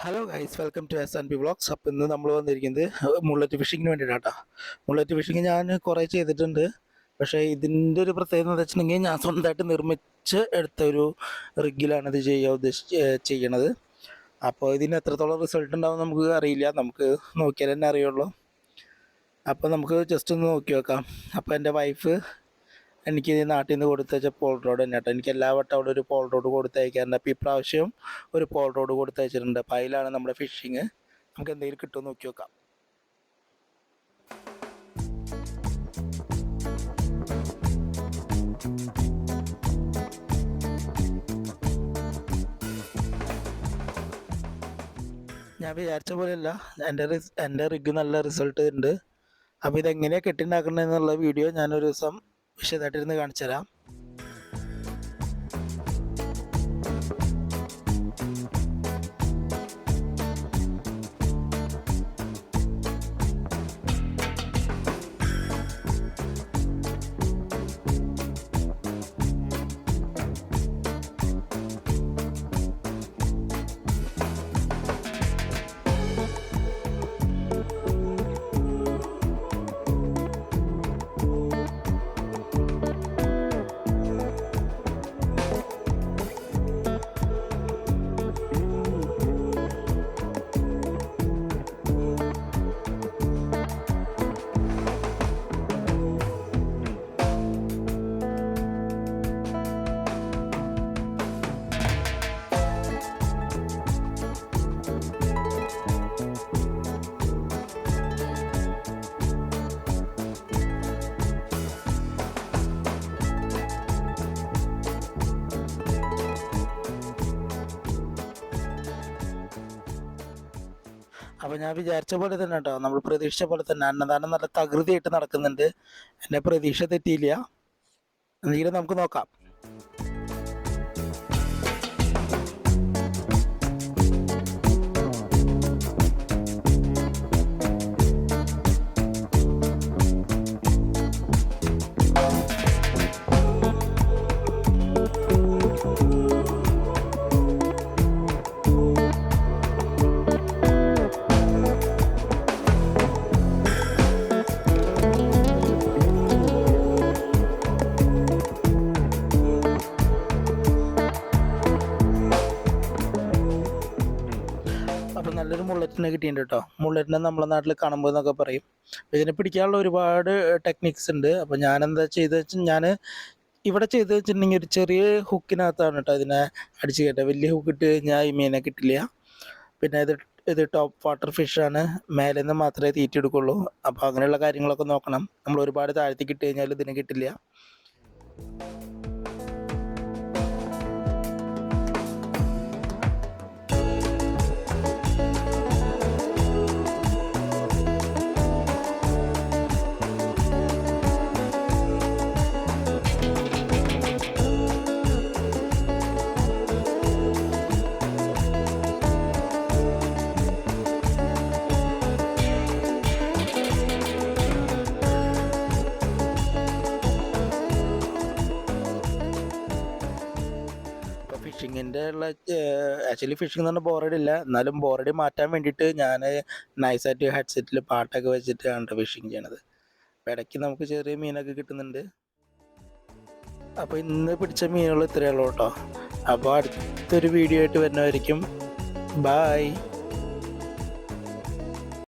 Hello guys, welcome to SNP vlogs. അപ്പോൾ ഇന്ന് നമ്മൾ വന്നിരിക്കുന്നത് മുള്ളറ്റ് ഫിഷിങ്ങിന് വേണ്ടിയിട്ടാണ്. മുള്ളറ്റ് ഫിഷിങ് ഞാൻ കുറേ ചെയ്തിട്ടുണ്ട്. പക്ഷേ ഇതിൻ്റെ ഒരു പ്രത്യേകത എന്ന് വെച്ചിട്ടുണ്ടെങ്കിൽ ഞാൻ സ്വന്തമായിട്ട് നിർമ്മിച്ച് എടുത്ത ഒരു റിഗിലാണ് ഇത് ചെയ്യണത്. അപ്പോൾ ഇതിന് എത്രത്തോളം റിസൾട്ട് ഉണ്ടാവും നമുക്ക് അറിയില്ല, നമുക്ക് നോക്കിയാൽ തന്നെ അറിയുള്ളൂ. അപ്പോൾ നമുക്ക് ജസ്റ്റ് ഒന്ന് നോക്കി നോക്കാം. അപ്പോൾ എൻ്റെ വൈഫ് എനിക്ക് നാട്ടിൽ നിന്ന് കൊടുത്തയച്ച പോൾ റോഡ് തന്നെ കേട്ടോ. എനിക്ക് എല്ലാ വട്ടം അവിടെ ഒരു പോൾ റോഡ് കൊടുത്തയക്കാറുണ്ട്. അപ്പോൾ ഇപ്രാവശ്യം ഒരു പോൾ റോഡ് കൊടുത്തയച്ചിട്ടുണ്ട്. അപ്പോൾ അതിലാണ് നമ്മുടെ ഫിഷിങ്. നമുക്ക് എന്തെങ്കിലും കിട്ടുമെന്ന് നോക്കി നോക്കാം. ഞാൻ വിചാരിച്ച പോലെയല്ല, എൻ്റെ റിഗ് നല്ല റിസൾട്ട് ഉണ്ട്. അപ്പോൾ ഇതെങ്ങനെയാണ് കെട്ടിണ്ടാക്കണമെന്നുള്ള വീഡിയോ ഞാനൊരു ദിവസം വിശദമായിട്ടിരുന്ന് കാണിച്ചു തരാം. അപ്പോൾ ഞാൻ വിചാരിച്ച പോലെ തന്നെ കേട്ടോ, നമ്മൾ പ്രതീക്ഷിച്ച പോലെ തന്നെ അന്നദാനം നല്ല തകൃതിയായിട്ട് നടക്കുന്നുണ്ട്. എൻ്റെ പ്രതീക്ഷ തെറ്റിയില്ല. എന്തെങ്കിലും നമുക്ക് നോക്കാം. അപ്പം നല്ലൊരു മുള്ളറ്റിനെ കിട്ടിയിട്ടുണ്ട് കേട്ടോ. മുള്ളറ്റിനെ നമ്മളെ നാട്ടിൽ കണമ്പ് എന്നൊക്കെ പറയും. ഇതിനെ പിടിക്കാനുള്ള ഒരുപാട് ടെക്നിക്സ് ഉണ്ട്. അപ്പോൾ ഞാനെന്താ ചെയ്തത് വെച്ചാൽ, ഞാൻ ഇവിടെ ചെയ്ത് വെച്ചിട്ടുണ്ടെങ്കിൽ ഒരു ചെറിയ ഹുക്കിനകത്താണ് കേട്ടോ ഇതിനെ അടിച്ച് കയറ്റുക. വലിയ ഹുക്ക് ഇട്ട് കഴിഞ്ഞാൽ ഈ മീനെ കിട്ടില്ല. പിന്നെ ഇത് ടോപ്പ് വാട്ടർ ഫിഷാണ്, മേലെ നിന്ന് മാത്രമേ തീറ്റ എടുക്കുള്ളൂ. അപ്പോൾ അങ്ങനെയുള്ള കാര്യങ്ങളൊക്കെ നോക്കണം. നമ്മൾ ഒരുപാട് താഴ്ത്തിക്ക് ഇട്ട് കഴിഞ്ഞാൽ ഇതിനെ കിട്ടില്ല. ഫിഷിങ്ങിൻ്റെ ഉള്ള ആക്ച്വലി ഫിഷിംഗ് എന്ന് പറഞ്ഞാൽ ബോറടില്ല. എന്നാലും ബോറടി മാറ്റാൻ വേണ്ടിയിട്ട് ഞാൻ നൈസായിട്ട് ഹെഡ്സെറ്റിൽ പാട്ടൊക്കെ വെച്ചിട്ടാണ് ഫിഷിങ് ചെയ്യണത്. അപ്പോൾ ഇടയ്ക്ക് നമുക്ക് ചെറിയ മീനൊക്കെ കിട്ടുന്നുണ്ട്. അപ്പോൾ ഇന്ന് പിടിച്ച മീനുകൾ ഇത്രയേ ഉള്ളൂ കേട്ടോ. അപ്പോൾ അടുത്തൊരു വീഡിയോ ആയിട്ട് വരുന്നതായിരിക്കും. ബായ്.